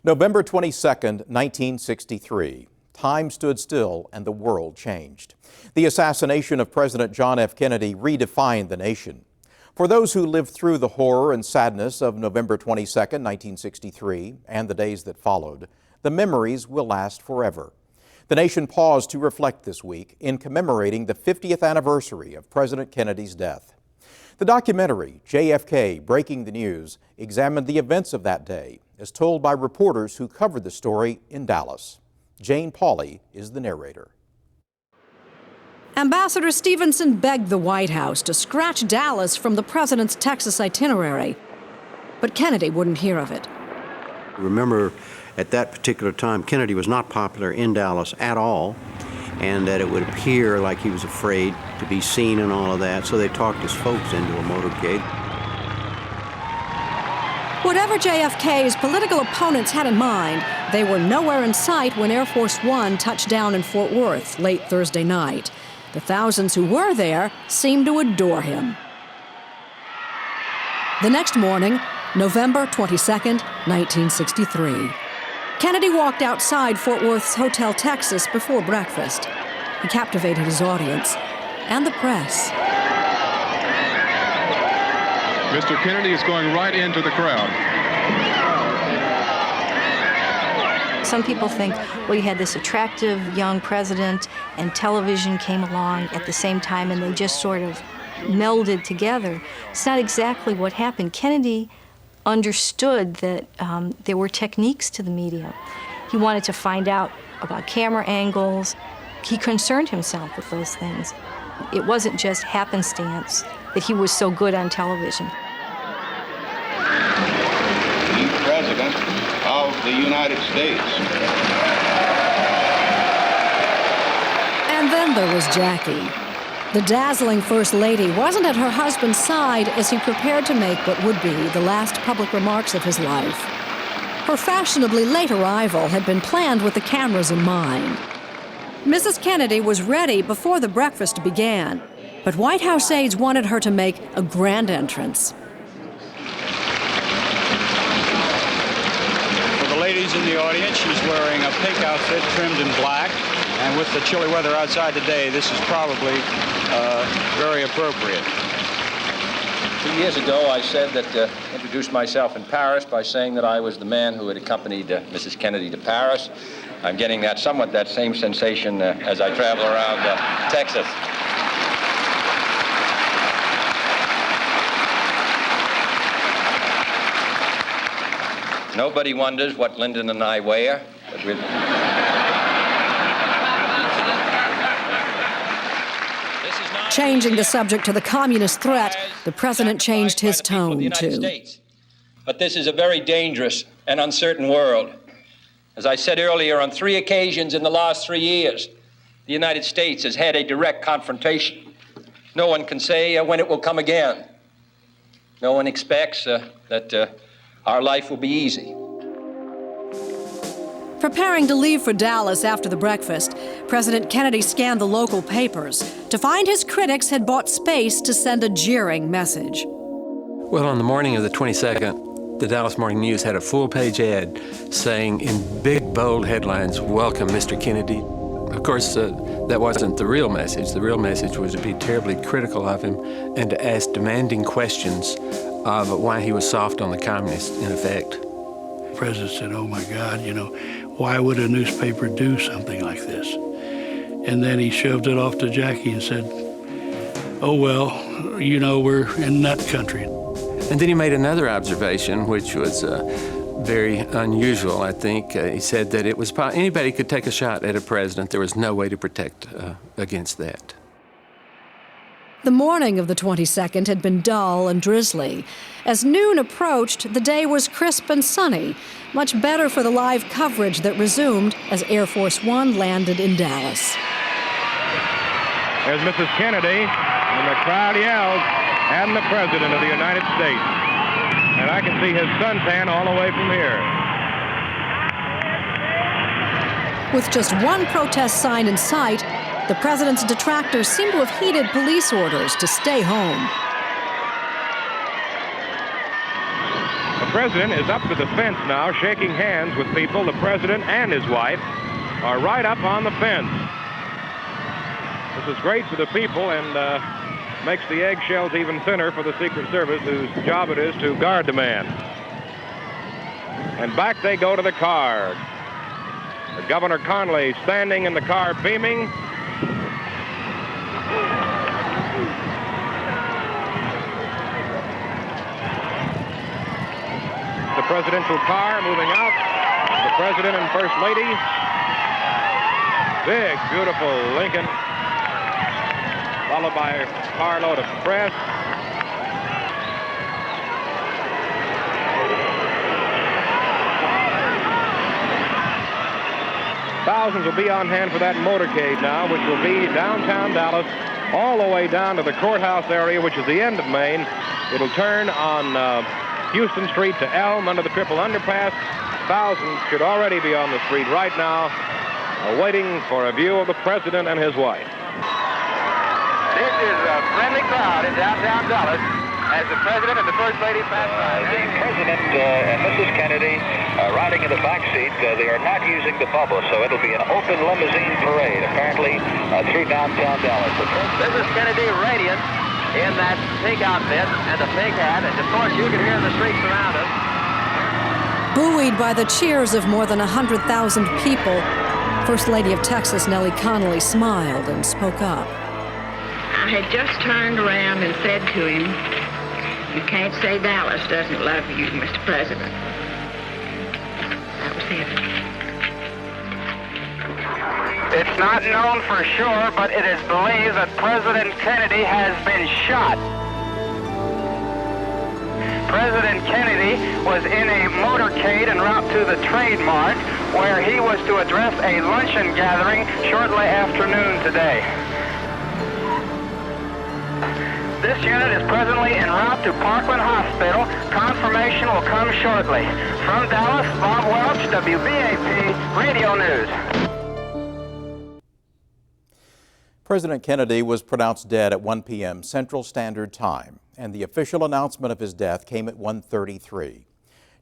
November 22nd, 1963. Time stood still and the world changed. The assassination of President John F. Kennedy redefined the nation. For those who lived through the horror and sadness of November 22nd, 1963, and the days that followed, the memories will last forever. The nation paused to reflect this week in commemorating the 50th anniversary of President Kennedy's death. The documentary, JFK, Breaking the News, examined the events of that day, as told by reporters who covered the story in Dallas. Jane Pauley is the narrator. Ambassador Stevenson begged the White House to scratch Dallas from the president's Texas itinerary, but Kennedy wouldn't hear of it. Remember, at that particular time, Kennedy was not popular in Dallas at all, and that it would appear like he was afraid to be seen and all of that, so they talked his folks into a motorcade. Whatever JFK's political opponents had in mind, they were nowhere in sight when Air Force One touched down in Fort Worth late Thursday night. The thousands who were there seemed to adore him. The next morning, November 22nd, 1963. Kennedy walked outside Fort Worth's Hotel Texas before breakfast. He captivated his audience and the press. Mr. Kennedy is going right into the crowd. Some people think, well, you had this attractive young president and television came along at the same time and they just sort of melded together. It's not exactly what happened. Kennedy understood that there were techniques to the media. He wanted to find out about camera angles. He concerned himself with those things. It wasn't just happenstance that he was so good on television. The President of the United States. And then there was Jackie. The dazzling First Lady wasn't at her husband's side as he prepared to make what would be the last public remarks of his life. Her fashionably late arrival had been planned with the cameras in mind. Mrs. Kennedy was ready before the breakfast began, but White House aides wanted her to make a grand entrance. For the ladies in the audience, she's wearing a pink outfit trimmed in black. And with the chilly weather outside today, this is probably very appropriate. 2 years ago, I said that, introduced myself in Paris by saying that I was the man who had accompanied Mrs. Kennedy to Paris. I'm getting that same sensation as I travel around Texas. Nobody wonders what Lyndon and I wear, but Changing the subject to the communist threat, the president changed his tone, too. But this is a very dangerous and uncertain world. As I said earlier, on 3 occasions in the last 3 years, the United States has had a direct confrontation. No one can say when it will come again. No one expects that our life will be easy. Preparing to leave for Dallas after the breakfast, President Kennedy scanned the local papers to find his critics had bought space to send a jeering message. Well, on the morning of the 22nd, the Dallas Morning News had a full-page ad saying in big, bold headlines, "Welcome, Mr. Kennedy." Of course, that wasn't the real message. The real message was to be terribly critical of him and to ask demanding questions of why he was soft on the communists, in effect. The president said, "Oh my God, why would a newspaper do something like this?" And then he shoved it off to Jackie and said, "Oh well, we're in nut country." And then he made another observation, which was very unusual, I think. He said that it was anybody could take a shot at a president. There was no way to protect against that. The morning of the 22nd had been dull and drizzly. As noon approached, the day was crisp and sunny, much better for the live coverage that resumed as Air Force One landed in Dallas. There's Mrs. Kennedy, and the crowd yells, "And the President of the United States." And I can see his suntan all the way from here. With just one protest sign in sight, the president's detractors seem to have heeded police orders to stay home. The president is up to the fence now, shaking hands with people. The president and his wife are right up on the fence. This is great for the people and makes the eggshells even thinner for the Secret Service, whose job it is to guard the man. And back they go to the car. Governor Connally standing in the car beaming. The presidential car moving out. The president and first lady. Big, beautiful Lincoln, followed by a carload of press. Thousands will be on hand for that motorcade now, which will be downtown Dallas, all the way down to the courthouse area, which is the end of Main. It'll turn on Houston Street to Elm under the triple underpass. Thousands should already be on the street right now, waiting for a view of the president and his wife. This is a friendly crowd in downtown Dallas as the president and the first lady pass by. The president and Mrs. Kennedy riding in the back seat. They are not using the bubble, so it'll be an open limousine parade, apparently, through downtown Dallas. Mrs. Kennedy radiant in that pink outfit and the pink hat, and of course you can hear the streets around us. Buoyed by the cheers of more than 100,000 people, First Lady of Texas Nellie Connally smiled and spoke up. I had just turned around and said to him, "You can't say Dallas doesn't love you, Mr. President." That was it. It's not known for sure, but it is believed that President Kennedy has been shot. President Kennedy was in a motorcade en route to the Trade Mart, where he was to address a luncheon gathering shortly after noon today. This unit is presently en route to Parkland Hospital. Confirmation will come shortly. From Dallas, Bob Welch, WBAP Radio News. President Kennedy was pronounced dead at 1 p.m. Central Standard Time, and the official announcement of his death came at 1:33.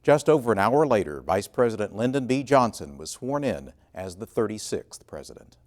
Just over an hour later, Vice President Lyndon B. Johnson was sworn in as the 36th president.